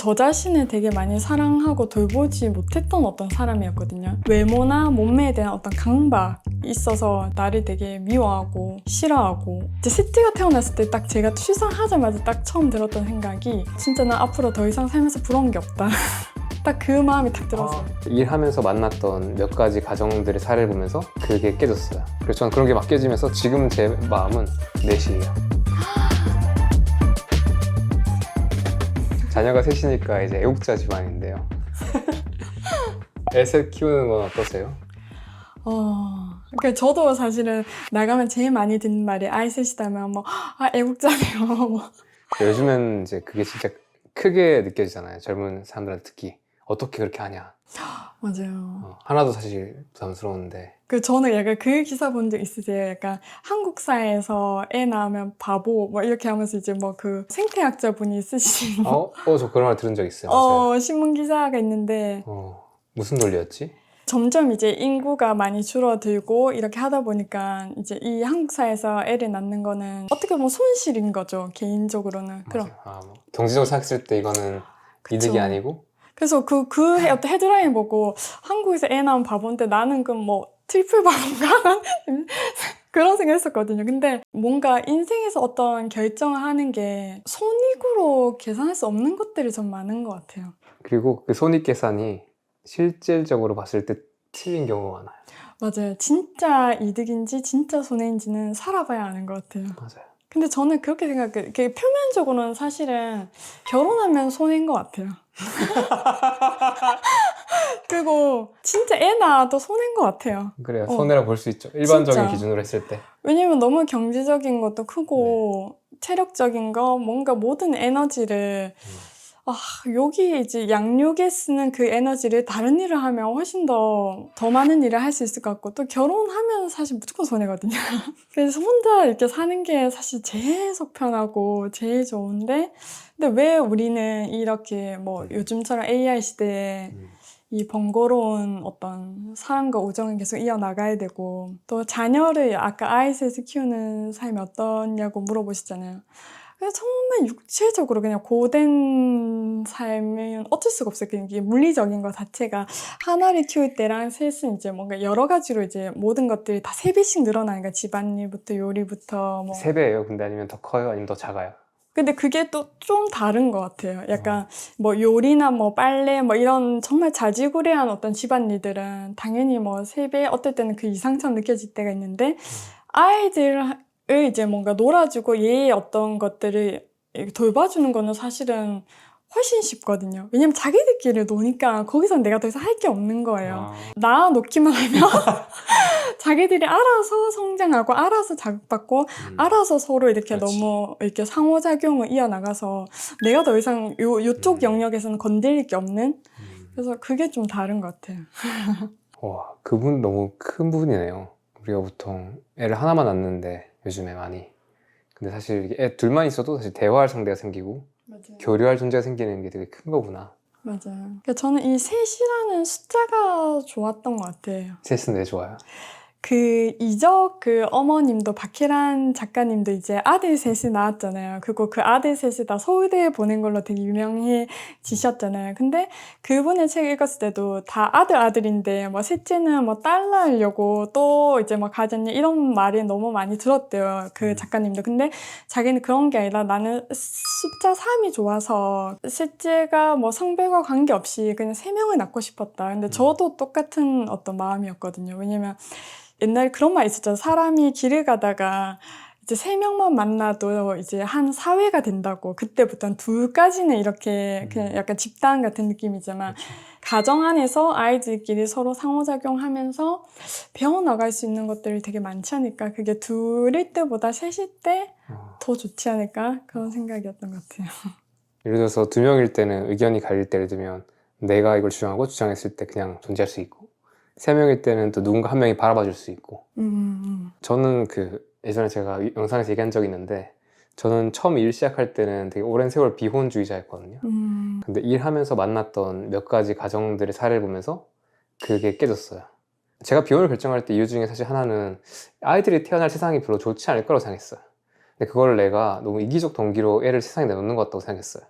저 자신을 되게 많이 사랑하고 돌보지 못했던 어떤 사람이었거든요. 외모나 몸매에 대한 어떤 강박이 있어서 나를 되게 미워하고 싫어하고, 이제 셋째가 태어났을 때 딱 제가 출산하자마자 딱 처음 들었던 생각이, 진짜 나 앞으로 더 이상 살면서 부러운 게 없다. 딱 그 마음이 딱 들었어요. 일하면서 만났던 몇 가지 가정들의 사례를 보면서 그게 깨졌어요. 그래서 저는 그런 게 막 깨지면서 지금 제 마음은 넷이에요. 자녀가 셋이니까 이제 애국자 집안인데요. 애셋 키우는 건 어떠세요? 그러니까 저도 사실은 나가면 제일 많이 듣는 말이 아이셋이다면 애국자네요. 요즘엔 이제 그게 진짜 크게 느껴지잖아요. 젊은 사람들한테 특히. 어떻게 그렇게 하냐. 맞아요. 하나도 사실 부담스러운데. 저는 약간 그 기사 본 적 있으세요? 약간 한국 사회에서 애 낳으면 바보 뭐 이렇게 하면서 이제 뭐 그 생태학자 분이 쓰신 저 그런 말 들은 적 있어요. 맞아요. 신문 기사가 있는데, 무슨 논리였지? 점점 이제 인구가 많이 줄어들고 이렇게 하다 보니까 이제 이 한국 사회에서 애를 낳는 거는 어떻게 보면 손실인 거죠, 개인적으로는. 그럼 뭐 경제적으로 생각했을 때 이거는 이득이 그쵸. 아니고. 그래서 그 어떤 헤드라인 보고 한국에서 애 낳은 바보인데 나는 그럼 뭐 트리플 바본가? 그런 생각 했었거든요. 근데 뭔가 인생에서 어떤 결정을 하는 게 손익으로 계산할 수 없는 것들이 좀 많은 것 같아요. 그리고 그 손익 계산이 실질적으로 봤을 때 틀린 경우가 많아요. 맞아요. 진짜 이득인지 진짜 손해인지는 살아봐야 아는 것 같아요. 맞아요. 근데 저는 그렇게 생각해요. 이게 표면적으로는 사실은 결혼하면 손해인 것 같아요. 그리고 진짜 애 낳아도 손해인 것 같아요. 그래요. 손해라고 볼 수 있죠. 일반적인 진짜. 기준으로 했을 때. 왜냐면 너무 경제적인 것도 크고 체력적인 거, 뭔가 모든 에너지를 여기 이제 양육에 쓰는 그 에너지를 다른 일을 하면 훨씬 더 많은 일을 할 수 있을 것 같고, 또 결혼하면 사실 무조건 손해거든요. 그래서 혼자 이렇게 사는 게 사실 제일 속 편하고 제일 좋은데, 근데 왜 우리는 이렇게 뭐 요즘처럼 AI 시대에 이 번거로운 어떤 사랑과 우정을 계속 이어나가야 되고, 또 자녀를 아까 아이셋을 키우는 삶이 어떠냐고 물어보시잖아요. 그냥 정말 육체적으로 그냥 고된 삶은 어쩔 수가 없어요. 그냥 이게 물리적인 것 자체가 하나를 키울 때랑 셋은 이제 뭔가 여러 가지로 이제 모든 것들이 다 3배씩 늘어나니까, 집안일부터 요리부터 뭐. 3배예요? 근데 아니면 더 커요? 아니면 더 작아요? 근데 그게 또 좀 다른 것 같아요. 약간 뭐 요리나 뭐 빨래 뭐 이런 정말 자지구레한 어떤 집안일들은 당연히 뭐 3배, 어떨 때는 그 이상처럼 느껴질 때가 있는데, 아이들을 이제 뭔가 놀아주고 얘의 어떤 것들을 이렇게 돌봐주는 거는 사실은 훨씬 쉽거든요. 왜냐면 자기들끼리 노니까 거기선 내가 더 이상 할 게 없는 거예요. 낳아 놓기만 하면 자기들이 알아서 성장하고 알아서 자극받고 알아서 서로 이렇게 그렇지. 너무 이렇게 상호작용을 이어나가서 내가 더 이상 요쪽 영역에서는 건드릴 게 없는. 그래서 그게 좀 다른 것 같아요. 와, 그분 너무 큰 부분이네요. 우리가 보통 애를 하나만 낳는데 요즘에 많이. 근데 사실 이게 애 둘만 있어도 사실 대화할 상대가 생기고 맞아요. 교류할 존재가 생기는 게 되게 큰 거구나. 맞아요. 그러니까 저는 이 셋이라는 숫자가 좋았던 것 같아요. 셋은 왜 좋아요? 그 이적 그 어머님도, 박혜란 작가님도 이제 아들 셋이 낳았잖아요. 그리고 그 아들 셋이 다 서울대에 보낸 걸로 되게 유명해지셨잖아요. 근데 그분의 책 읽었을 때도 다 아들인데 뭐 셋째는 뭐 딸 낳으려고 또 이제 뭐 가졌냐 이런 말이 너무 많이 들었대요. 그 작가님도. 근데 자기는 그런 게 아니라 나는 숫자 3이 좋아서 셋째가 뭐 성별과 관계없이 그냥 3명을 낳고 싶었다. 근데 저도 똑같은 어떤 마음이었거든요. 왜냐면 옛날에 그런 말 있었잖아. 사람이 길을 가다가 이제 3명만 만나도 이제 한 사회가 된다고. 그때부터는 둘까지는 이렇게 그냥 약간 집단 같은 느낌이지만, 가정 안에서 아이들끼리 서로 상호작용하면서 배워나갈 수 있는 것들이 되게 많지 않을까. 그게 둘일 때보다 셋일 때 더 좋지 않을까. 그런 생각이었던 것 같아요. 예를 들어서 2명일 때는 의견이 갈릴 때, 예를 들면 내가 이걸 주장하고 주장했을 때 그냥 존재할 수 있고, 3명일 때는 또 누군가 한 명이 바라봐 줄 수 있고. 저는 예전에 제가 영상에서 얘기한 적이 있는데, 저는 처음 일 시작할 때는 되게 오랜 세월 비혼주의자였거든요. 근데 일하면서 만났던 몇 가지 가정들의 사례를 보면서 그게 깨졌어요. 제가 비혼을 결정할 때 이유 중에 사실 하나는 아이들이 태어날 세상이 별로 좋지 않을 거라고 생각했어요. 근데 그걸 내가 너무 이기적 동기로 애를 세상에 내놓는 것 같다고 생각했어요.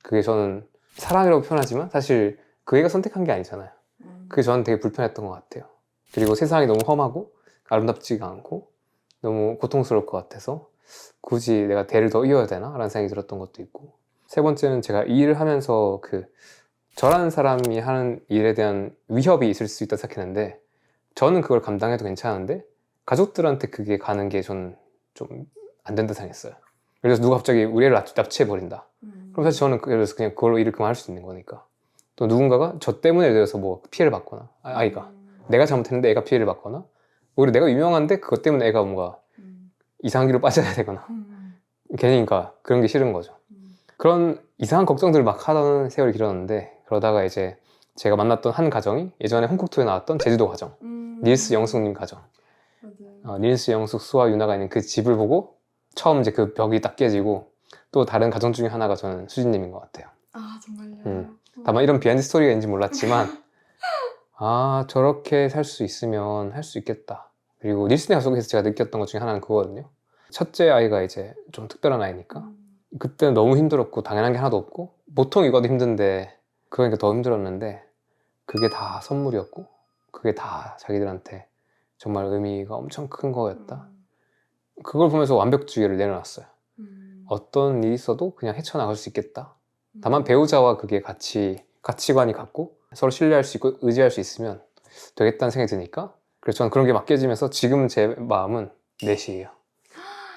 그게 저는 사랑이라고 표현하지만 사실 그 애가 선택한 게 아니잖아요. 그게 저는 되게 불편했던 것 같아요. 그리고 세상이 너무 험하고 아름답지가 않고 너무 고통스러울 것 같아서 굳이 내가 대를 더 이어야 되나? 라는 생각이 들었던 것도 있고, 세 번째는 제가 이 일을 하면서 저라는 사람이 하는 일에 대한 위협이 있을 수 있다 생각했는데 저는 그걸 감당해도 괜찮은데 가족들한테 그게 가는 게 저는 좀 안 된다 생각했어요. 그래서 누가 갑자기 우리 애를 납치해버린다. 그럼 사실 저는 그래서 그냥 그걸로 일을 그만할 수 있는 거니까. 또 누군가가 저 때문에 예를 들어서 뭐 피해를 받거나 아이가 내가 잘못했는데 애가 피해를 받거나 오히려 내가 유명한데 그것 때문에 애가 뭔가 이상한 길로 빠져야 되거나 괜히 그러니까 그런 게 싫은 거죠. 그런 이상한 걱정들을 막 하던 세월이 길었는데 그러다가 이제 제가 만났던 한 가정이 예전에 홍콩투에 나왔던 제주도 가정, 닐스 영숙님 가정. 닐스 영숙, 수아, 유나가 있는 그 집을 보고 처음 이제 그 벽이 딱 깨지고, 또 다른 가정 중에 하나가 저는 수진님인 것 같아요. 아, 정말요? 다만 이런 비하인드 스토리가 있는지 몰랐지만 아, 저렇게 살 수 있으면 할 수 있겠다. 그리고 닐슨의 가족에서 제가 느꼈던 것 중에 하나는 그거거든요. 첫째 아이가 이제 좀 특별한 아이니까 그때는 너무 힘들었고 당연한 게 하나도 없고, 보통 육아도 힘든데 그러니까 더 힘들었는데 그게 다 선물이었고 그게 다 자기들한테 정말 의미가 엄청 큰 거였다. 그걸 보면서 완벽주의를 내려놨어요. 어떤 일이 있어도 그냥 헤쳐나갈 수 있겠다. 다만 배우자와 그게 가치관이 같고 서로 신뢰할 수 있고 의지할 수 있으면 되겠다는 생각이 드니까, 그래서 저는 그런 게 막 깨지면서 지금 제 마음은 넷이에요.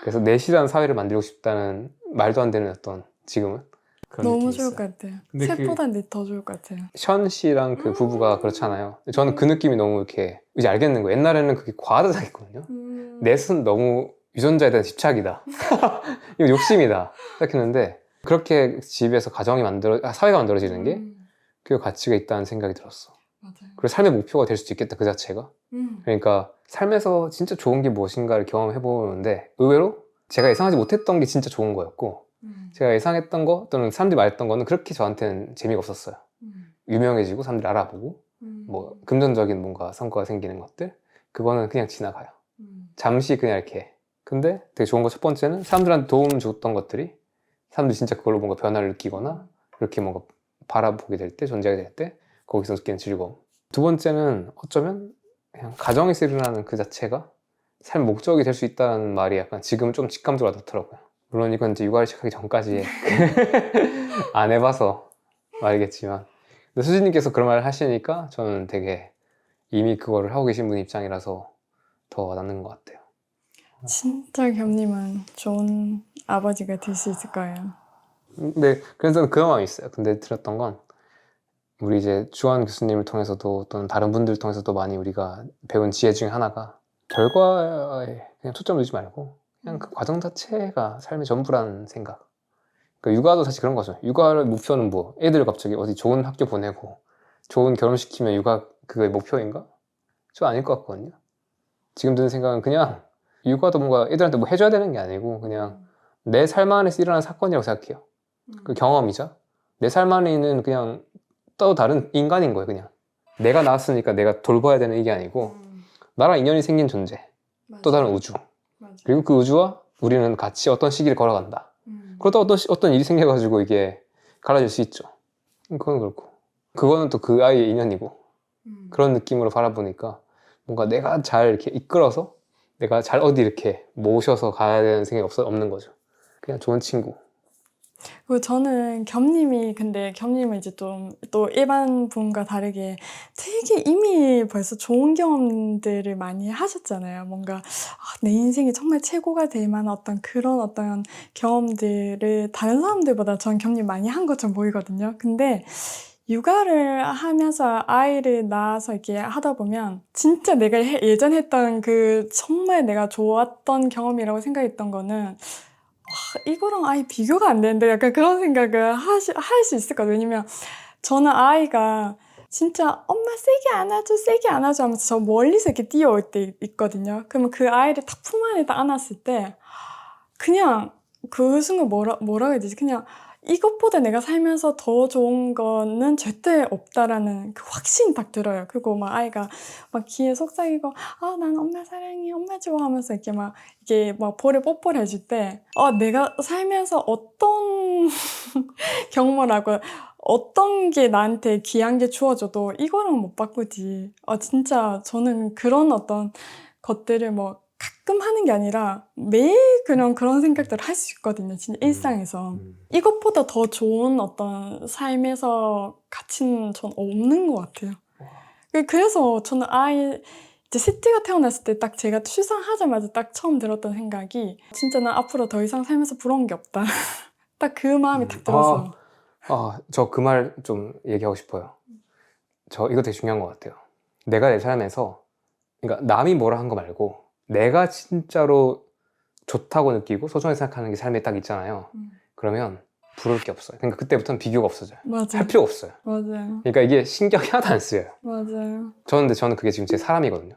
그래서 넷이라는 사회를 만들고 싶다는 말도 안 되는 어떤 지금은 그런 너무 느낌이 좋을 있어요. 것 같아요. 근데 셋보단 넷 더 좋을 것 같아요. 션 씨랑 그 부부가 그렇잖아요. 저는 그 느낌이 너무 이렇게 이제 알겠는 거예요. 옛날에는 그게 과하다 생각했거든요. 넷은 너무 유전자에 대한 집착이다. 이거 욕심이다 생각했는데 그렇게 집에서 사회가 만들어지는 게 그 가치가 있다는 생각이 들었어. 맞아요. 그리고 삶의 목표가 될 수도 있겠다, 그 자체가. 그러니까 삶에서 진짜 좋은 게 무엇인가를 경험해보는데 의외로 제가 예상하지 못했던 게 진짜 좋은 거였고, 제가 예상했던 거 또는 사람들이 말했던 거는 그렇게 저한테는 재미가 없었어요. 유명해지고 사람들이 알아보고 뭐 금전적인 뭔가 성과가 생기는 것들, 그거는 그냥 지나가요. 잠시 그냥 이렇게. 근데 되게 좋은 거 첫 번째는 사람들한테 도움 줬던 것들이 사람들이 진짜 그걸로 뭔가 변화를 느끼거나 이렇게 뭔가 바라보게 될 때, 존재하게 될 때 거기서 느끼는 즐거움. 두 번째는 어쩌면 그냥 가정에서 일어나는 그 자체가 삶의 목적이 될 수 있다는 말이 약간 지금 좀 직감적으로 와닿더라고요. 물론 이건 이제 육아를 시작하기 전까지 안 해봐서 말이겠지만, 근데 수진님께서 그런 말을 하시니까 저는 되게 이미 그거를 하고 계신 분 입장이라서 더 와닿는 것 같아요. 진짜 겸님은 좋은 아버지가 될 수 있을 거예요. 네, 그래서 저는 그런 마음이 있어요. 근데 들었던 건 우리 이제 주한 교수님을 통해서도 또는 다른 분들을 통해서도 많이 우리가 배운 지혜 중에 하나가 결과에 그냥 초점을 두지 말고 그냥 그 과정 자체가 삶의 전부라는 생각. 그러니까 육아도 사실 그런 거죠. 육아의 목표는 뭐 애들 갑자기 어디 좋은 학교 보내고 좋은 결혼시키면 육아 그게 목표인가? 저 아닐 것 같거든요. 지금 드는 생각은 그냥 육아도 뭔가 애들한테 뭐 해줘야 되는 게 아니고 그냥 내 삶 안에서 일어난 사건이라고 생각해요. 그 경험이자 내 삶 안에는 그냥 또 다른 인간인 거예요. 그냥 내가 낳았으니까 내가 돌봐야 되는 이게 아니고 나랑 인연이 생긴 존재, 또 다른 우주, 그리고 그 우주와 우리는 같이 어떤 시기를 걸어간다. 그러다 어떤 일이 생겨가지고 이게 갈라질 수 있죠. 그건 그렇고 그거는 또 그 아이의 인연이고, 그런 느낌으로 바라보니까 뭔가 내가 잘 이렇게 이끌어서 내가 잘 어디 이렇게 모셔서 가야 되는 생각이 없는 거죠. 그냥 좋은 친구. 그리고 저는 근데 겸님은 이제 좀 또 일반 분과 다르게 되게 이미 벌써 좋은 경험들을 많이 하셨잖아요. 뭔가 내 인생이 정말 최고가 될 만한 그런 경험들을 다른 사람들보다 전 겸님 많이 한 것처럼 보이거든요. 근데 육아를 하면서 아이를 낳아서 이렇게 하다 보면 진짜 내가 예전 했던 정말 내가 좋았던 경험이라고 생각했던 거는 이거랑 아예 비교가 안 되는데 약간 그런 생각을 할 수 있을 것 같아요. 왜냐면 저는 아이가 진짜 엄마 세게 안아줘 하면서 저 멀리서 이렇게 뛰어올 때 있거든요. 그러면 그 아이를 딱 품 안에 딱 안았을 때 그냥 그 순간 뭐라고 해야 되지? 그냥 이것보다 내가 살면서 더 좋은 거는 절대 없다라는 그 확신이 딱 들어요. 그리고 막 아이가 막 귀에 속삭이고 난 엄마 사랑해, 엄마 좋아하면서 이게 막 볼에 뽀뽀를 해줄 때 내가 살면서 어떤 경험을 하고 어떤 게 나한테 귀한 게 주어져도 이거랑 못 바꾸지. 진짜 저는 그런 어떤 것들을 뭐 가끔 하는 게 아니라 매일 그냥 그런 생각들을 할 수 있거든요. 진짜 일상에서. 이것보다 더 좋은 어떤 삶에서 가치는 전 없는 것 같아요. 그래서 저는 이제 셋째가 태어났을 때 딱 제가 출산하자마자 딱 처음 들었던 생각이 진짜 난 앞으로 더 이상 살면서 부러운 게 없다. 딱 그 마음이 딱 들어서. 저 그 말 좀 얘기하고 싶어요. 이거 되게 중요한 것 같아요. 내가 내 삶에서, 그러니까 남이 뭐라 한 거 말고 내가 진짜로 좋다고 느끼고 소중하게 생각하는 게 삶에 딱 있잖아요. 그러면 부러울 게 없어요. 그러니까 그때부터는 비교가 없어져요. 맞아요. 할 필요가 없어요. 맞아요. 그러니까 이게 신경이 하나도 안 쓰여요. 맞아요. 저는 그게 지금 제 사람이거든요.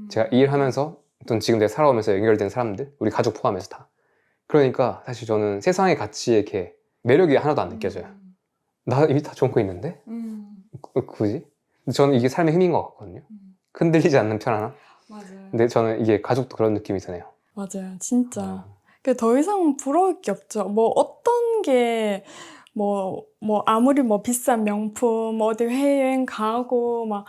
제가 일하면서 또 지금 내가 살아오면서 연결된 사람들, 우리 가족 포함해서 다. 그러니까 사실 저는 세상의 가치에 이렇게 매력이 하나도 안 느껴져요. 나 이미 다 좋은 거 있는데? 굳이? 저는 이게 삶의 힘인 것 같거든요. 흔들리지 않는 편안함? 맞아요. 근데 저는 이게 가족도 그런 느낌이 드네요. 맞아요. 진짜. 더 이상 부러울 게 없죠. 뭐 어떤 게 아무리 뭐 비싼 명품, 어디 해외여행 가고 막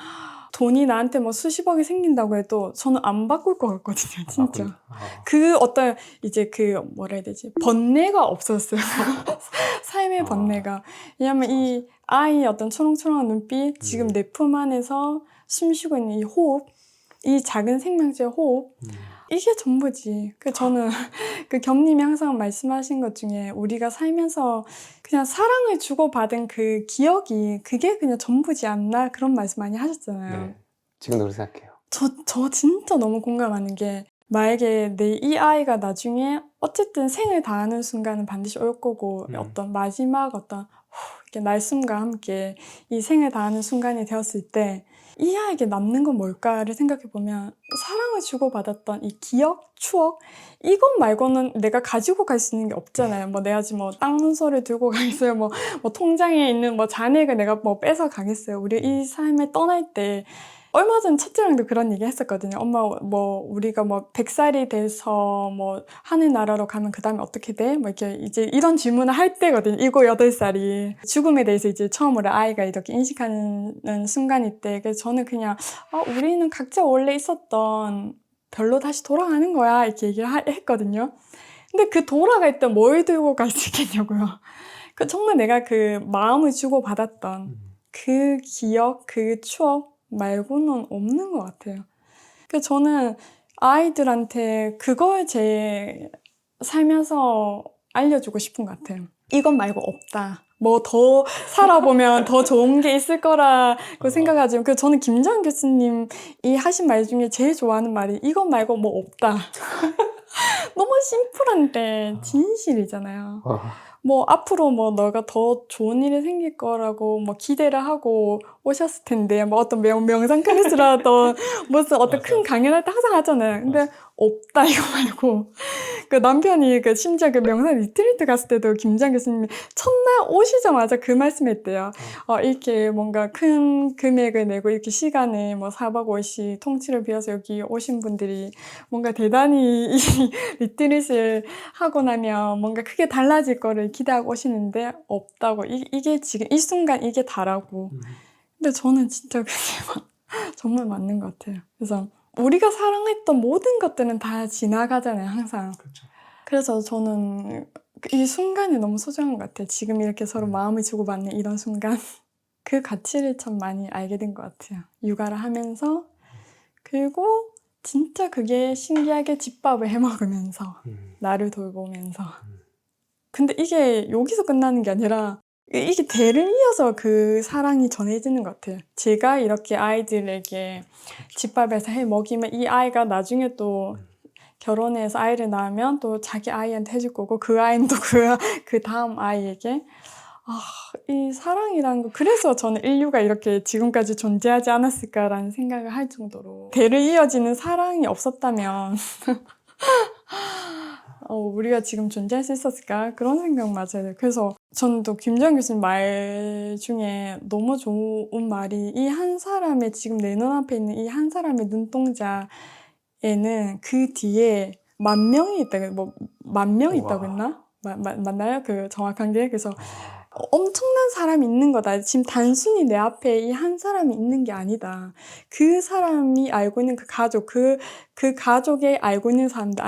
돈이 나한테 뭐 수십억이 생긴다고 해도 저는 안 바꿀 것 같거든요. 진짜. 그 어떤 이제 뭐라 해야 되지? 번뇌가 없었어요. 삶의 번뇌가. 왜냐면 이 아이의 어떤 초롱초롱한 눈빛, 지금 내 품 안에서 숨쉬고 있는 이 호흡, 이 작은 생명체의 호흡, 이게 전부지. 저는 겸님이 항상 말씀하신 것 중에 우리가 살면서 그냥 사랑을 주고받은 그 기억이 그게 그냥 전부지 않나 그런 말씀 많이 하셨잖아요. 네. 지금도 그렇게 생각해요. 저 진짜 너무 공감하는 게 만약에 내 이 아이가 나중에 어쨌든 생을 다하는 순간은 반드시 올 거고 어떤 마지막 이렇게 날숨과 함께 이 생을 다하는 순간이 되었을 때 이 아이에게 남는 건 뭘까를 생각해보면 사랑을 주고받았던 이 기억, 추억 이것 말고는 내가 가지고 갈 수 있는 게 없잖아요. 내가 지금 땅 문서를 들고 가겠어요. 통장에 있는 잔액을 내가 뺏어 가겠어요. 우리 이 삶을 떠날 때 얼마 전 첫째랑도 그런 얘기 했었거든요. 엄마, 우리가 100살이 돼서 하늘나라로 가면 그 다음에 어떻게 돼? 이렇게 이제 이런 질문을 할 때거든요. 7, 8살이. 죽음에 대해서 이제 처음으로 아이가 이렇게 인식하는 순간일 때. 그래서 저는 그냥, 우리는 각자 원래 있었던 별로 다시 돌아가는 거야. 이렇게 얘기를 했거든요. 근데 그 돌아갈 때 뭘 들고 갈 수 있겠냐고요. 정말 내가 그 마음을 주고받았던 그 기억, 그 추억, 말고는 없는 것 같아요. 그래서 저는 아이들한테 그걸 제 살면서 알려주고 싶은 것 같아요. 이건 말고 없다. 더 살아보면 더 좋은 게 있을 거라고 생각하지만 저는 김정은 교수님이 하신 말 중에 제일 좋아하는 말이 이건 말고 뭐 없다. 너무 심플한데 진실이잖아요. 앞으로 너가 더 좋은 일이 생길 거라고 기대를 하고 오셨을 텐데 어떤 명상 클래스라던 무슨 어떤 큰 강연할 때 항상 하잖아요. 근데 없다 이거 말고 남편이 심지어 명상 리트리트 갔을 때도 김장 교수님이 첫날 오시자마자 그 말씀했대요. 이렇게 뭔가 큰 금액을 내고 이렇게 시간을 4박 5일씩 통치를 비워서 여기 오신 분들이 뭔가 대단히 이 리트릿을 하고 나면 뭔가 크게 달라질 거를 기대하고 오시는데 없다고. 이게 지금 이 순간 이게 다라고. 근데 저는 진짜 그게 정말 맞는 것 같아요. 그래서 우리가 사랑했던 모든 것들은 다 지나가잖아요, 항상. 그렇죠. 그래서 저는 이 순간이 너무 소중한 것 같아요. 지금 이렇게 서로 마음을 주고받는 이런 순간. 그 가치를 참 많이 알게 된 것 같아요. 육아를 하면서. 그리고 진짜 그게 신기하게 집밥을 해먹으면서 나를 돌보면서 근데 이게 여기서 끝나는 게 아니라 이게 대를 이어서 그 사랑이 전해지는 것 같아요. 제가 이렇게 아이들에게 집밥에서 해 먹이면 이 아이가 나중에 또 결혼해서 아이를 낳으면 또 자기 아이한테 해줄 거고 그 아이는 또 그 다음 아이에게 이 사랑이라는 거 그래서 저는 인류가 이렇게 지금까지 존재하지 않았을까라는 생각을 할 정도로 대를 이어지는 사랑이 없었다면 우리가 지금 존재할 수 있었을까? 그런 생각마저 해요. 그래서 저는 또 김정은 교수님 말 중에 너무 좋은 말이 이 한 사람의 지금 내 눈앞에 있는 이 한 사람의 눈동자에는 그 뒤에 10,000명이 있다. 10,000명이 있다고 했나? 맞나요? 정확한 게? 그래서 엄청난 사람이 있는 거다. 지금 단순히 내 앞에 이 한 사람이 있는 게 아니다. 그 사람이 알고 있는 그 가족, 그 가족에 알고 있는 사람들,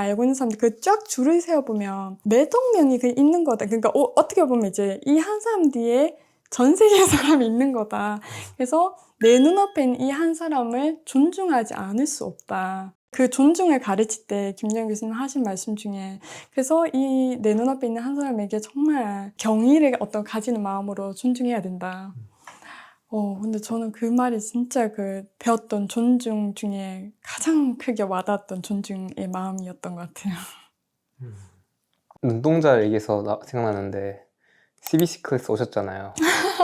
그 쫙 줄을 세어보면 몇억 명이 있는 거다. 그러니까 어떻게 보면 이제 이 한 사람 뒤에 전 세계의 사람이 있는 거다. 그래서 내 눈앞에 있는 이 한 사람을 존중하지 않을 수 없다. 그 존중을 가르칠 때 김정일 교수님 하신 말씀 중에 그래서 이 내 눈앞에 있는 한 사람에게 정말 경의를 가지는 마음으로 존중해야 된다. 근데 저는 그 말이 진짜 그 배웠던 존중 중에 가장 크게 와닿았던 존중의 마음이었던 것 같아요. 눈동자 얘기해서 생각나는데 CBC 클래스 오셨잖아요.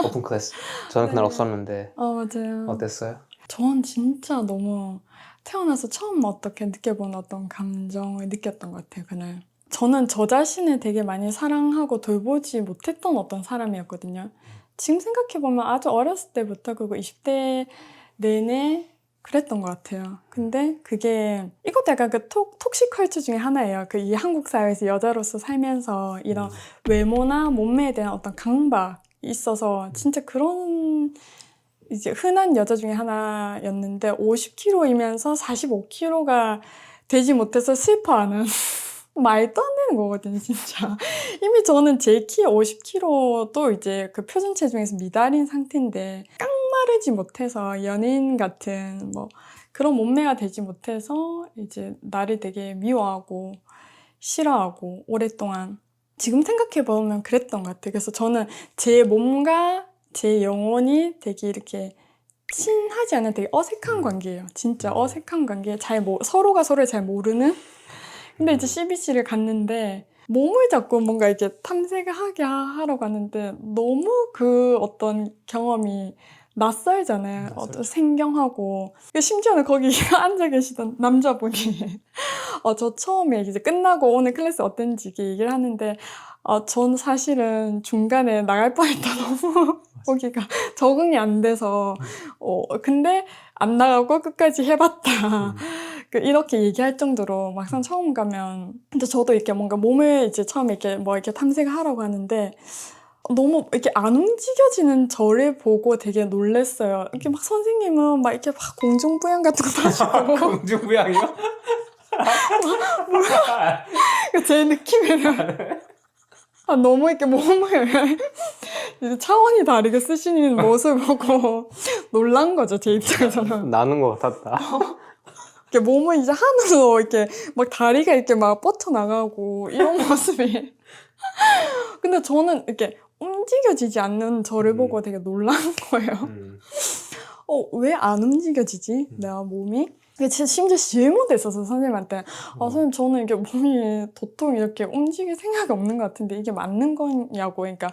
오픈 클래스. 저는 그날 네. 없었는데 맞아요. 어땠어요? 전 진짜 너무 태어나서 처음 어떻게 느껴본 어떤 감정을 느꼈던 것 같아요, 그날. 저는 저 자신을 되게 많이 사랑하고 돌보지 못했던 어떤 사람이었거든요. 지금 생각해보면 아주 어렸을 때부터 그리고 20대 내내 그랬던 것 같아요. 근데 k게 이것도 약간 그 톡식 컬처 중에 하나예요. 이 한국 사회에서 여자로서 살면서 이런 외모나 몸매에 대한 어떤 강박이 있어서 진짜 그런 이제 흔한 여자 중에 하나였는데 50kg이면서 45kg가 되지 못해서 슬퍼하는 말도 안 되는 거거든요, 진짜. 이미 저는 제 키 50kg도 이제 그 표준 체중에서 미달인 상태인데 깡마르지 못해서 연예인 같은 뭐 그런 몸매가 되지 못해서 이제 나를 되게 미워하고 싫어하고 오랫동안 지금 생각해보면 그랬던 것 같아요. 그래서 저는 제 몸과 제 영혼이 되게 이렇게 친하지 않은 되게 어색한 관계예요. 진짜 어색한 관계. 서로가 서로를 잘 모르는? 근데 이제 CBC를 갔는데 몸을 자꾸 뭔가 이렇게 탐색하게 하러 갔는데 너무 그 어떤 경험이 낯설잖아요. 어떤 생경하고. 심지어는 거기 앉아 계시던 남자분이 저 처음에 이제 끝나고 오늘 클래스 어땠는지 이렇게 얘기를 하는데 전 사실은 중간에 나갈 뻔했다. 너무 거기가 적응이 안 돼서 근데 안 나가고 끝까지 해봤다. 이렇게 얘기할 정도로 막상 처음 가면 근데 저도 이렇게 뭔가 몸을 이제 처음에 이렇게 탐색하려고 하는데 너무 이렇게 안 움직여지는 저를 보고 되게 놀랬어요. 이렇게 막 선생님은 막 이렇게 막 공중부양 같은 거 하시고 공중부양이요? 제 느낌에는 너무 이렇게 몸을 이제 차원이 다르게 쓰시는 모습을 보고 놀란 거죠, 제 입장에서는. 나는 것 같았다. 이렇게 몸을 이제 하늘로 이렇게 막 다리가 이렇게 막 뻗쳐나가고 이런 모습이. 근데 저는 이렇게 움직여지지 않는 저를 보고 되게 놀란 거예요. 왜 안 움직여지지? 내가 몸이? 심지어 질문도 있어서 선생님한테 선생님 저는 이게 몸이 도통 이렇게 움직일 생각이 없는 것 같은데 이게 맞는 거냐고. 그러니까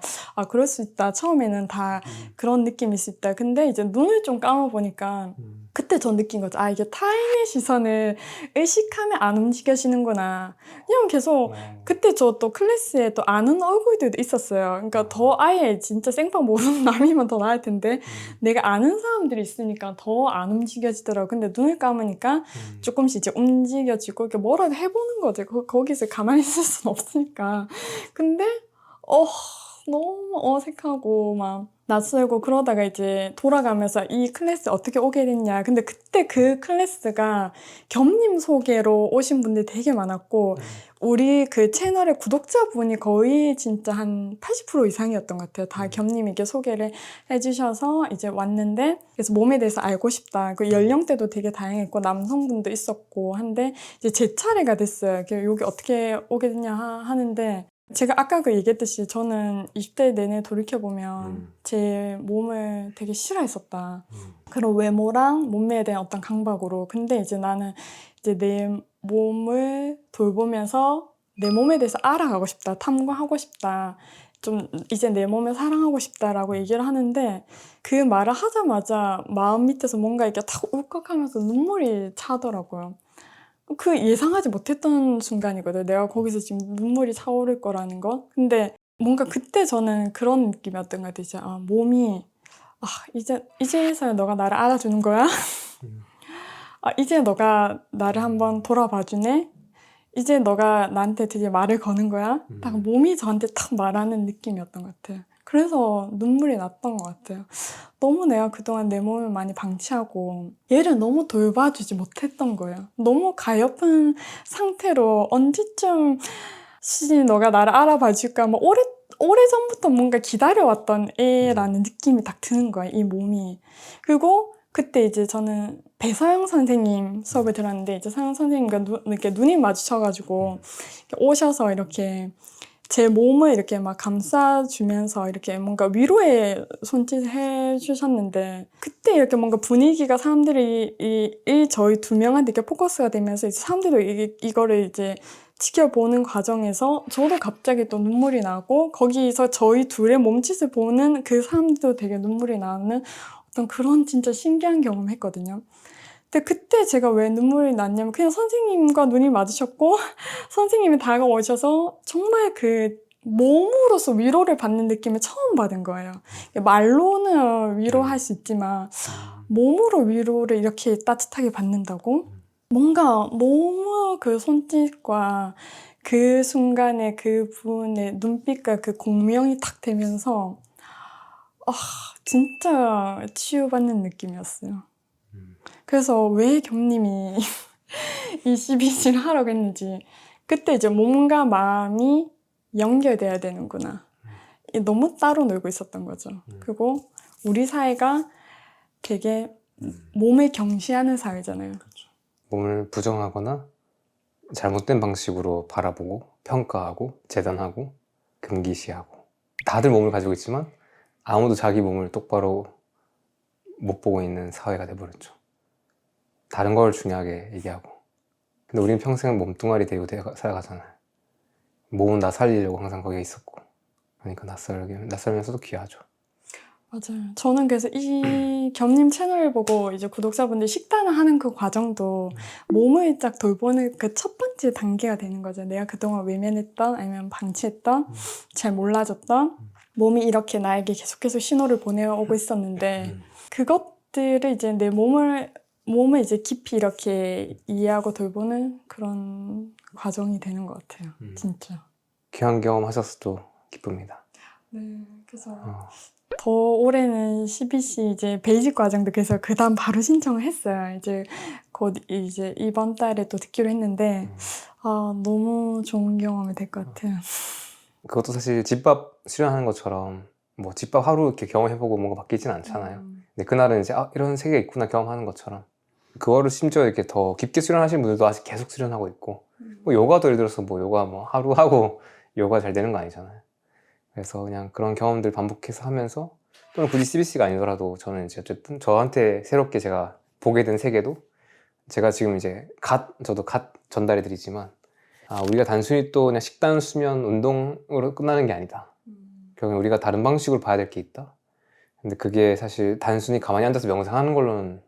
그럴 수 있다. 처음에는 다 그런 느낌일 수 있다. 근데 이제 눈을 좀 감아보니까 그때 전 느낀 거죠. 이게 타인의 시선을 의식하면 안 움직여지는구나. 그냥 계속 그때 저 또 클래스에 또 아는 얼굴들도 있었어요. 그러니까 더 아예 진짜 생판 모르는 남이면 더 나을 텐데 내가 아는 사람들이 있으니까 더 안 움직여지더라고. 근데 눈을 감으니까 조금씩 이제 움직여지고 이렇게 뭐라도 해보는 거지. 거기서 가만히 있을 수는 없으니까. 근데 너무 어색하고 막 낯설고 그러다가 이제 돌아가면서 이 클래스 어떻게 오게 됐냐. 근데 그때 그 클래스가 겸님 소개로 오신 분들이 되게 많았고 우리 그 채널의 구독자분이 거의 진짜 한 80% 이상이었던 것 같아요. 다 겸님에게 소개를 해주셔서 이제 왔는데 그래서 몸에 대해서 알고 싶다. 그 연령대도 되게 다양했고 남성분도 있었고 한데 이제 제 차례가 됐어요. 여기 어떻게 오게 됐냐 하는데 제가 아까 얘기했듯이 저는 20대 내내 돌이켜보면 제 몸을 되게 싫어했었다. 그런 외모랑 몸매에 대한 어떤 강박으로. 근데 이제 나는 이제 내 몸을 돌보면서 내 몸에 대해서 알아가고 싶다. 탐구하고 싶다. 좀 이제 내 몸을 사랑하고 싶다라고 얘기를 하는데 그 말을 하자마자 마음 밑에서 뭔가 이렇게 탁 울컥하면서 눈물이 차더라고요. 예상하지 못했던 순간이거든. 내가 거기서 지금 눈물이 차오를 거라는 거. 근데 뭔가 그때 저는 그런 느낌이었던 것 같아요. 몸이 이제서야 너가 나를 알아주는 거야? 이제 너가 나를 한번 돌아봐 주네? 이제 너가 나한테 되게 말을 거는 거야? 딱 몸이 저한테 딱 말하는 느낌이었던 것 같아요. 그래서 눈물이 났던 것 같아요. 너무 내가 그동안 내 몸을 많이 방치하고 얘를 너무 돌봐주지 못했던 거예요. 너무 가엾은 상태로 언제쯤 수진이 너가 나를 알아봐 줄까? 뭐 오래전부터 뭔가 기다려왔던 애라는 느낌이 딱 드는 거야, 이 몸이. 그리고 그때 이제 저는 배서영 선생님 수업을 들었는데 이제 서영 선생님과 이렇게 눈이 마주쳐가지고 이렇게 오셔서 이렇게 제 몸을 이렇게 막 감싸주면서 이렇게 뭔가 위로의 손짓을 해주셨는데 그때 이렇게 뭔가 분위기가 사람들이 저희 두 명한테 이렇게 포커스가 되면서 이제 사람들도 이거를 이제 지켜보는 과정에서 저도 갑자기 또 눈물이 나고 거기서 저희 둘의 몸짓을 보는 그 사람들도 되게 눈물이 나는 어떤 그런 진짜 신기한 경험을 했거든요. 근데 그때 제가 왜 눈물이 났냐면 그냥 선생님과 눈이 마주쳤고 선생님이 다가오셔서 정말 그 몸으로서 위로를 받는 느낌을 처음 받은 거예요. 말로는 위로할 수 있지만 몸으로 위로를 이렇게 따뜻하게 받는다고? 뭔가 너무 그 손짓과 그 순간에 그 분의 눈빛과 그 공명이 탁 되면서 진짜 치유받는 느낌이었어요. 그래서 왜 겸님이 이 CBC를 하라고 했는지 그때 이제 몸과 마음이 연결돼야 되는구나. 너무 따로 놀고 있었던 거죠. 그리고 우리 사회가 되게 몸을 경시하는 사회잖아요. 몸을 부정하거나 잘못된 방식으로 바라보고 평가하고 재단하고 금기시하고 다들 몸을 가지고 있지만 아무도 자기 몸을 똑바로 못 보고 있는 사회가 돼버렸죠. 다른 걸 중요하게 얘기하고 근데 우리는 평생 몸뚱아리 되고 살아가잖아요. 몸은 나 살리려고 항상 거기에 있었고 그러니까 낯설면서도 귀하죠. 맞아요. 저는 그래서 이 겸님 채널을 보고 이제 구독자분들 식단을 하는 그 과정도 몸을 딱 돌보는 그 첫 번째 단계가 되는 거죠. 내가 그동안 외면했던 아니면 방치했던 잘 몰라줬던 몸이 이렇게 나에게 계속해서 신호를 보내오고 있었는데 그것들을 이제 내 몸을 이제 깊이 이렇게 이해하고 돌보는 그런 과정이 되는 것 같아요. 진짜. 귀한 경험 하셨어도 기쁩니다. 네, 그래서 더 올해는 CBC 이제 베이직 과정도 그래서 그 다음 바로 신청을 했어요. 이제 곧 이제 이번 달에 또 듣기로 했는데 너무 좋은 경험이 될 것 같아요. 그것도 사실 집밥 수련하는 것처럼 뭐 집밥 하루 이렇게 경험해보고 뭔가 바뀌진 않잖아요. 근데 그날은 이제 이런 세계가 있구나 경험하는 것처럼 그거를 심지어 이렇게 더 깊게 수련하시는 분들도 아직 계속 수련하고 있고 뭐 요가도 예를 들어서 뭐 요가 뭐 하루 하고 요가 잘 되는 거 아니잖아요. 그래서 그냥 그런 경험들 반복해서 하면서 또는 굳이 CBC가 아니더라도 저는 이제 어쨌든 저한테 새롭게 제가 보게 된 세계도 제가 지금 이제 저도 전달해 드리지만 우리가 단순히 또 그냥 식단, 수면, 운동으로 끝나는 게 아니다. 결국엔 우리가 다른 방식으로 봐야 될 게 있다. 근데 그게 사실 단순히 가만히 앉아서 명상하는 걸로는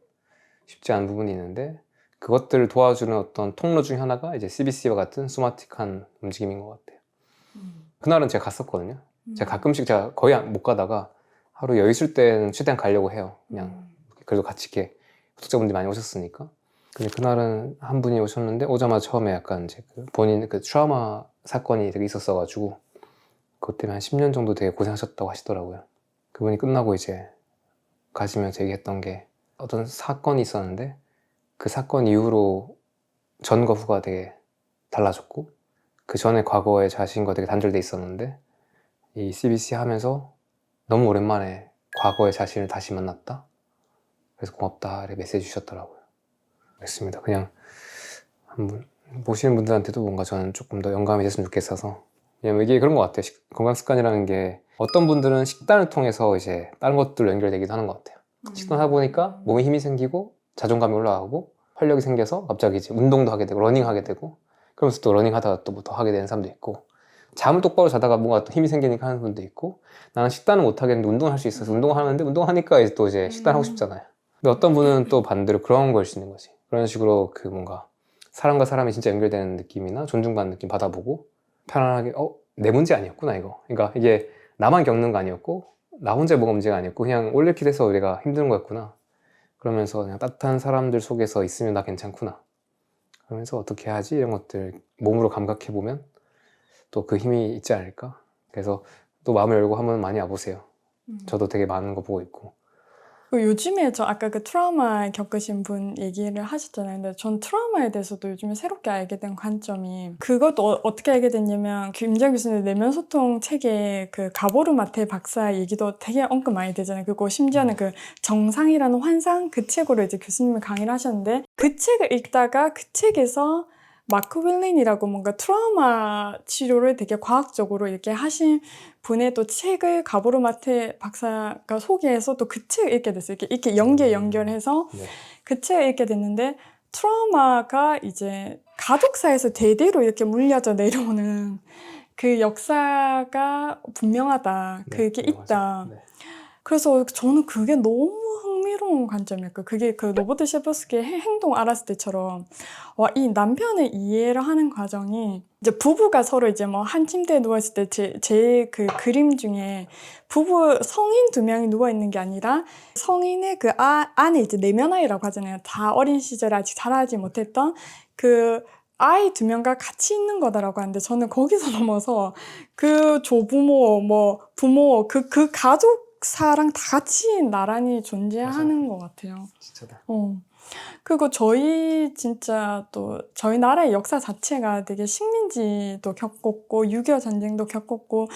쉽지 않은 부분이 있는데 그것들을 도와주는 어떤 통로 중 하나가 이제 CBC와 같은 소마틱한 움직임인 것 같아요. 그날은 제가 갔었거든요. 제가 거의 못 가다가 하루 여유 있을 때는 최대한 가려고 해요. 그냥 그래도 같이 이렇게 구독자분들이 많이 오셨으니까. 근데 그날은 한 분이 오셨는데 오자마자 처음에 약간 이제 본인 그 트라우마 사건이 되게 있었어가지고 그것 때문에 한 10년 정도 되게 고생하셨다고 하시더라고요. 그분이 끝나고 이제 가시면서 얘기했던 게 어떤 사건이 있었는데 그 사건 이후로 전과 후가 되게 달라졌고 그 전에 과거의 자신과 되게 단절돼 있었는데 이 CBC 하면서 너무 오랜만에 과거의 자신을 다시 만났다. 그래서 고맙다 이렇게 메시지 주셨더라고요. 그렇습니다. 그냥 한번 보시는 분들한테도 뭔가 저는 조금 더 영감이 됐으면 좋겠어서 왜냐면 이게 그런 것 같아요. 건강 습관이라는 게 어떤 분들은 식단을 통해서 이제 다른 것들로 연결되기도 하는 것 같아요. 식단 하다 보니까 몸에 힘이 생기고 자존감이 올라가고 활력이 생겨서 갑자기 이제 운동도 하게 되고 러닝하게 되고 그러면서 또 러닝하다가 또 뭐 더 하게 되는 사람도 있고 잠을 똑바로 자다가 뭔가 또 힘이 생기니까 하는 분도 있고 나는 식단은 못 하겠는데 운동을 할 수 있어서 운동하는데 운동하니까 이제 또 이제 식단하고 싶잖아요. 근데 어떤 분은 또 반대로 그런 걸 수 있는 거지. 그런 식으로 그 뭔가 사람과 사람이 진짜 연결되는 느낌이나 존중받는 느낌 받아보고 편안하게 내 문제 아니었구나 이거. 그러니까 이게 나만 겪는 거 아니었고 나 혼자 뭐가 문제가 아니었고 그냥 올레길 해서 우리가 힘든 거였구나. 그러면서 그냥 따뜻한 사람들 속에서 있으면 나 괜찮구나. 그러면서 어떻게 하지? 이런 것들 몸으로 감각해보면 또 그 힘이 있지 않을까? 그래서 또 마음을 열고 한번 많이 와보세요. 음. 저도 되게 많은 거 보고 있고. 요즘에 저 아까 그 트라우마 겪으신 분 얘기를 하셨잖아요. 근데 전 트라우마에 대해서도 요즘에 새롭게 알게 된 관점이 그것도 어떻게 알게 됐냐면 김재현 교수님 내면 소통 책에 그 가보르 마테 박사 얘기도 되게 언급 많이 되잖아요. 그리고 심지어는 그 정상이라는 환상 그 책으로 이제 교수님이 강의를 하셨는데 그 책을 읽다가 그 책에서 마크 윌린이라고 뭔가 트라우마 치료를 되게 과학적으로 이렇게 하신 분의 또 책을 가보르 마테 박사가 소개해서 또 그 책을 읽게 됐어요. 이렇게 연결해서 네. 그 책을 읽게 됐는데 트라우마가 이제 가족사에서 대대로 이렇게 물려져 내려오는 그 역사가 분명하다. 네, 그게 맞아요. 있다. 네. 그래서 저는 그게 너무 흥미로운 관점이었고 그게 그 로버트 셰퍼스키의 행동 알았을 때처럼 와, 이 남편을 이해를 하는 과정이 이제 부부가 서로 이제 뭐 한 침대에 누워있을 때 제 그 그림 중에 부부 성인 두 명이 누워있는 게 아니라 성인의 그 안에 이제 내면 아이라고 하잖아요. 다 어린 시절에 아직 자라지 못했던 그 아이 두 명과 같이 있는 거다라고 하는데 저는 거기서 넘어서 그 조부모 뭐 부모 그 가족사랑 다 같이 나란히 존재하는 것 같아요. 진짜다. 그리고 저희 진짜 또 저희 나라의 역사 자체가 되게 식민지도 겪었고 6.25 전쟁도 겪었고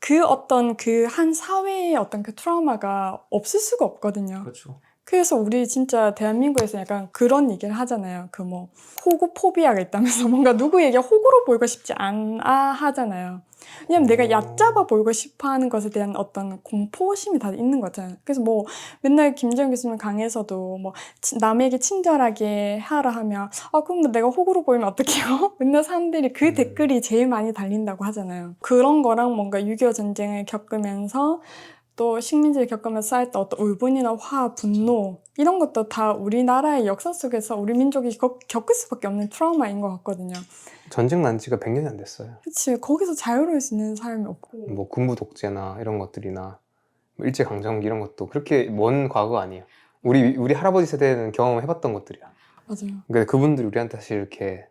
그 어떤 그 한 사회의 어떤 그 트라우마가 없을 수가 없거든요. 그렇죠. 그래서 우리 진짜 대한민국에서 약간 그런 얘기를 하잖아요. 그 뭐 호구 포비아가 있다면서 뭔가 누구에게 호구로 보이고 싶지 않아 하잖아요. 왜냐면 내가 얕잡아 보이고 싶어 하는 것에 대한 어떤 공포심이 다 있는 거잖아요. 그래서 뭐 맨날 김재현 교수님 강의에서도 뭐 남에게 친절하게 하라 하면 그럼 내가 호구로 보이면 어떡해요? 맨날 사람들이 그 댓글이 제일 많이 달린다고 하잖아요. 그런 거랑 뭔가 6.25 전쟁을 겪으면서 또 식민지를 겪으면서 쌓였던 어떤 울분이나 화, 분노 이런 것도 다 우리나라의 역사 속에서 우리 민족이 겪을 수밖에 없는 트라우마인 것 같거든요. 전쟁 난 지가 100년이 안 됐어요. 그치, 거기서 자유로울 수 있는 사람이 없고. 뭐 군부 독재나 이런 것들이나 뭐 일제강점기 이런 것도 그렇게 먼 과거 아니에요. 우리 할아버지 세대는 경험해봤던 것들이야. 맞아요. 근데 그분들이 우리한테 사실 이렇게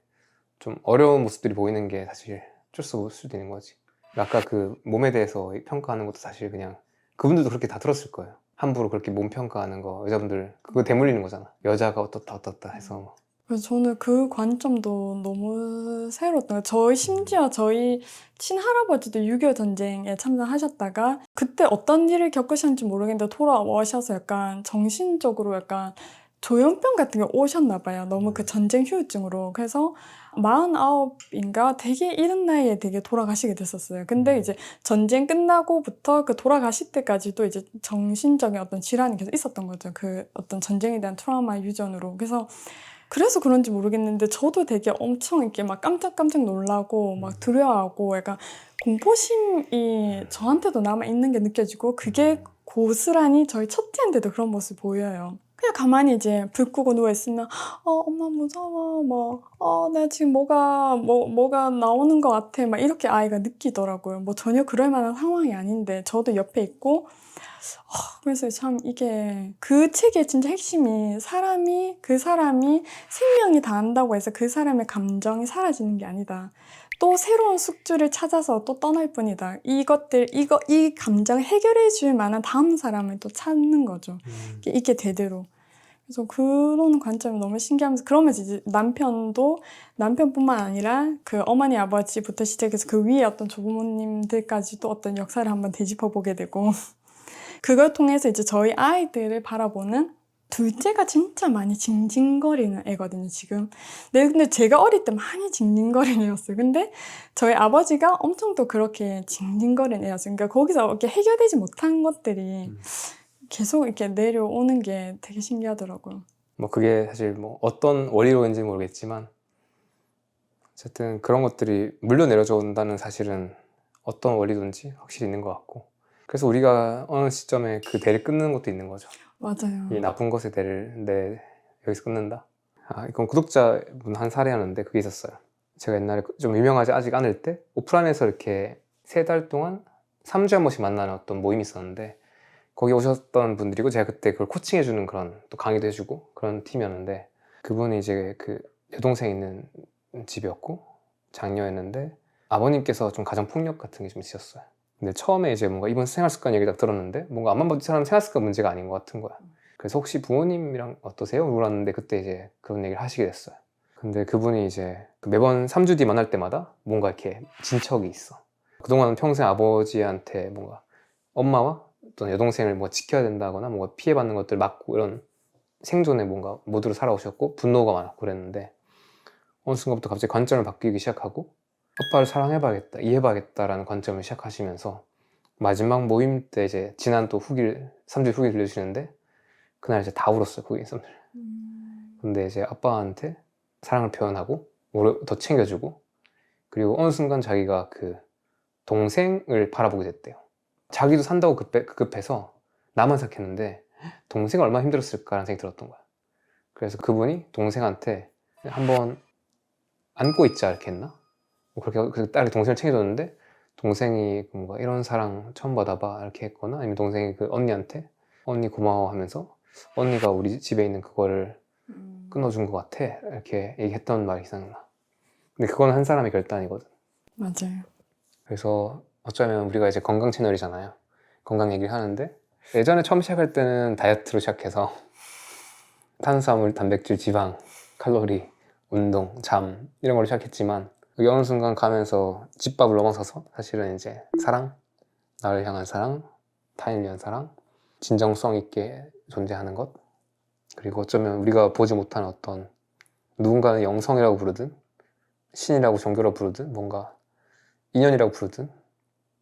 좀 어려운 모습들이 보이는 게 사실 어쩔 수 없을 수도 있는 거지. 아까 그 몸에 대해서 평가하는 것도 사실 그냥 그분들도 그렇게 다 들었을 거예요. 함부로 그렇게 몸 평가하는 거 여자분들 그거 대물리는 거잖아. 여자가 어떻다 해서. 그래서 저는 그 관점도 너무 새로웠던 거예요. 심지어 저희 친할아버지도 6.25 전쟁에 참전하셨다가 그때 어떤 일을 겪으셨는지 모르겠는데 돌아오셔서 약간 정신적으로 약간 조현병 같은 게 오셨나 봐요. 너무 그 전쟁 후유증으로. 그래서 49인가 되게 이른 나이에 되게 돌아가시게 됐었어요. 근데 이제 전쟁 끝나고부터 그 돌아가실 때까지도 이제 정신적인 어떤 질환이 계속 있었던 거죠. 그 어떤 전쟁에 대한 트라우마 유전으로. 그래서 그런지 모르겠는데 저도 되게 엄청 이렇게 막 깜짝깜짝 놀라고 막 두려워하고 약간 공포심이 저한테도 남아있는 게 느껴지고 그게 고스란히 저희 첫째한테도 그런 모습이 보여요. 그냥 가만히 이제 불 끄고 누워있으면 엄마 무서워 나 지금 뭐가 나오는 것 같아 막 이렇게 아이가 느끼더라고요. 뭐 전혀 그럴 만한 상황이 아닌데 저도 옆에 있고 그래서 참 이게 그 책의 진짜 핵심이 그 사람이 생명이 다한다고 해서 그 사람의 감정이 사라지는 게 아니다. 또 새로운 숙주를 찾아서 또 떠날 뿐이다. 이 감정을 해결해 줄 만한 다음 사람을 또 찾는 거죠. 이게 대대로. 그래서 그런 관점이 너무 신기하면서 그러면서 이제 남편뿐만 아니라 그 어머니 아버지부터 시작해서 그 위에 어떤 조부모님들까지도 어떤 역사를 한번 되짚어 보게 되고 그걸 통해서 이제 저희 아이들을 바라보는 둘째가 진짜 많이 징징거리는 애거든요, 지금. 네, 근데 제가 어릴 때 많이 징징거리는 애였어요. 근데 저희 아버지가 엄청 또 그렇게 징징거리는 애였어요. 그러니까 거기서 이렇게 해결되지 못한 것들이 계속 이렇게 내려오는 게 되게 신기하더라고요. 뭐 그게 사실 뭐 어떤 원리로인지 모르겠지만 어쨌든 그런 것들이 물려 내려져 온다는 사실은 어떤 원리든지 확실히 있는 것 같고 그래서 우리가 어느 시점에 그 대를 끊는 것도 있는 거죠. 맞아요. 이 나쁜 것의 대를 여기서 끊는다. 이건 구독자분 한 사례였는데 그게 있었어요. 제가 옛날에 좀 유명하지 아직 않을 때 오프라인에서 이렇게 3달 동안 3주에 한 번씩 만나는 어떤 모임이 있었는데 거기 오셨던 분들이고 제가 그때 그걸 코칭해주는 그런 또 강의도 해주고 그런 팀이었는데 그분이 이제 그 여동생 있는 집이었고 장녀였는데 아버님께서 좀 가정폭력 같은 게 좀 있으셨어요. 근데 처음에 이제 뭔가 이번 생활 습관 얘기 딱 들었는데 뭔가 암만 봐도 이 사람 생활 습관 문제가 아닌 것 같은 거야. 그래서 혹시 부모님이랑 어떠세요? 물었는데 그때 이제 그런 얘기를 하시게 됐어요. 근데 그분이 이제 매번 3주 뒤 만날 때마다 뭔가 이렇게 진척이 있어. 그동안은 평생 아버지한테 뭔가 엄마와 또는 여동생을 뭐 지켜야 된다거나 뭔가 피해받는 것들 막고 이런 생존에 뭔가 모두를 살아오셨고 분노가 많았고 그랬는데 어느 순간부터 갑자기 관점을 바뀌기 시작하고 아빠를 사랑해봐야겠다, 이해해봐야겠다라는 관점을 시작하시면서 마지막 모임 때 이제 지난 또 후기를 3주 후기 들려주시는데 그날 이제 다 울었어요, 고객님들. 근데 이제 아빠한테 사랑을 표현하고 더 챙겨주고 그리고 어느 순간 자기가 그 동생을 바라보게 됐대요. 자기도 산다고 급해서 나만 생각했는데 동생이 얼마나 힘들었을까라는 생각이 들었던 거야. 그래서 그분이 동생한테 한번 안고 있자 이렇게 했나? 뭐 그렇게 딸이 동생을 챙겨줬는데 동생이 뭔가 이런 사랑 처음 받아봐 이렇게 했거나 아니면 동생이 그 언니한테 언니 고마워 하면서 언니가 우리 집에 있는 그거를 끊어준 것 같아 이렇게 얘기했던 말이 생각나. 근데 그건 한 사람의 결단이거든. 맞아요. 그래서 어쩌면 우리가 이제 건강 채널이잖아요. 건강 얘기를 하는데 예전에 처음 시작할 때는 다이어트로 시작해서 탄수화물, 단백질, 지방, 칼로리, 운동, 잠 이런 걸로 시작했지만 여기 어느 순간 가면서 집밥을 넘어서서 사실은 이제 사랑, 나를 향한 사랑, 타인을 위한 사랑, 진정성 있게 존재하는 것 그리고 어쩌면 우리가 보지 못한 어떤 누군가는 영성이라고 부르든 신이라고 종교라고 부르든 뭔가 인연이라고 부르든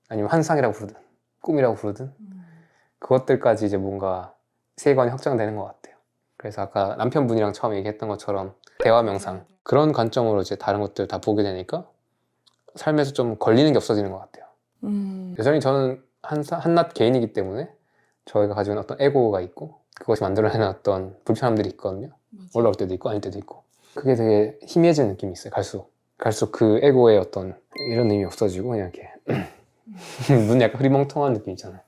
아니면 환상이라고 부르든 꿈이라고 부르든 그것들까지 이제 뭔가 세계관이 확장되는 것 같아요. 그래서 아까 남편분이랑 처음 얘기했던 것처럼 대화 명상 그런 관점으로 이제 다른 것들 다 보게 되니까 삶에서 좀 걸리는 게 없어지는 것 같아요. 여전히 저는 한낱 개인이기 때문에 저희가 가지고 있는 어떤 에고가 있고 그것이 만들어내는 어떤 불편함들이 있거든요. 올라올 때도 있고 아닐 때도 있고 그게 되게 희미해지는 느낌이 있어요. 갈수록 그 에고의 어떤 이런 의미 없어지고 그냥 이렇게 눈 약간 흐리멍텅한 느낌 있잖아요.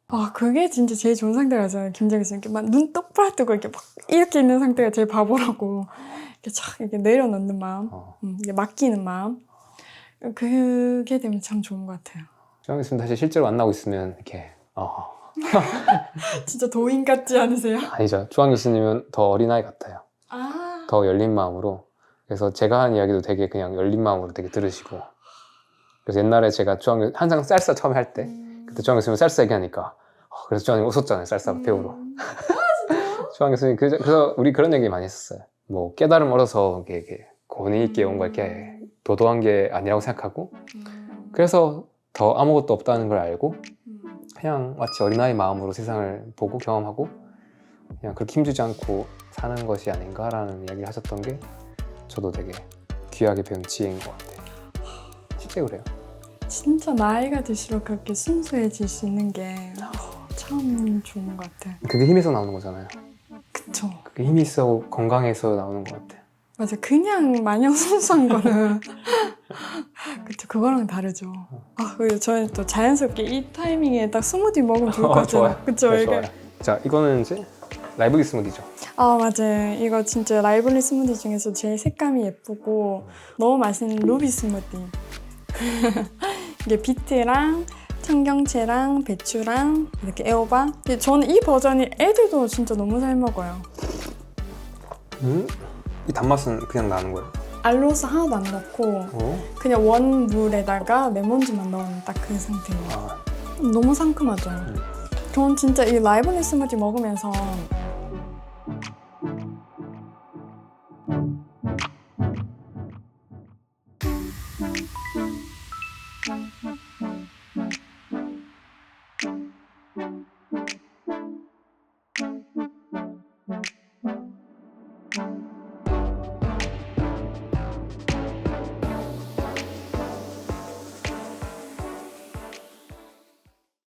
아, 그게 진짜 제일 좋은 상태가 잖아요. 김정희 씨. 이렇게 막 눈 똑바로 뜨고 이렇게 막 이렇게 있는 상태가 제일 바보라고. 이렇게 촥 이렇게 내려놓는 마음. 이게 맡기는 마음. 그게 되면 참 좋은 것 같아요. 주황 교수님 사실 실제로 만나고 있으면 이렇게 진짜 도인 같지 않으세요? 아니죠. 주황 교수님은 더 어린아이 같아요. 아, 더 열린 마음으로. 그래서 제가 하는 이야기도 되게 그냥 열린 마음으로 되게 들으시고. 그래서 옛날에 제가 항상 쌀사 처음에 할 때 그때 주황 교수님 쌀사 얘기하니까 그래서 주황 교수님 웃었잖아요. 쌀사 배우러. 주황 교수님 그래서 우리 그런 얘기 많이 했었어요. 뭐 깨달음 얻어서 이렇게 권위 있게 뭔가 이렇게 도도한 게 아니라고 생각하고 그래서 더 아무것도 없다는 걸 알고 그냥 마치 어린아이 마음으로 세상을 보고 경험하고 그냥 그렇게 힘주지 않고 사는 것이 아닌가라는 이야기를 하셨던 게 저도 되게 귀하게 배운 지혜인 것 같아요. 실제 그래요. 진짜 나이가 들수록 그렇게 순수해질 수 있는 게 참 좋은 것 같아요. 그게 힘에서 나오는 거잖아요. 그쵸. 그게 힘이 있어 건강해서 나오는 것 같아요. 맞아. 그냥 마냥 순수한 거는 그쵸. 그거랑 다르죠. 아, 그리고 저는 또 자연스럽게 이 타이밍에 딱 스무디 먹으면 좋을 것 같아요. 좋아요. 그쵸. 네, 이게. 좋아요. 자, 이거는 이제 라이브리 스무디죠. 아, 맞아요. 이거 진짜 라이블리 스무디 중에서 제일 색감이 예쁘고 너무 맛있는 루비 스무디. 이게 비트랑 청경채랑 배추랑 이렇게 애호박. 근데 저는 이 버전이 애들도 진짜 너무 잘 먹어요. 이 단맛은 그냥 나는 거예요? 알로스 하나도 안 넣고 그냥 원물에다가 레몬즙만 넣은 딱 그 상태예요. 너무 상큼하죠. 전 진짜 이 라이블리 스무디 먹으면서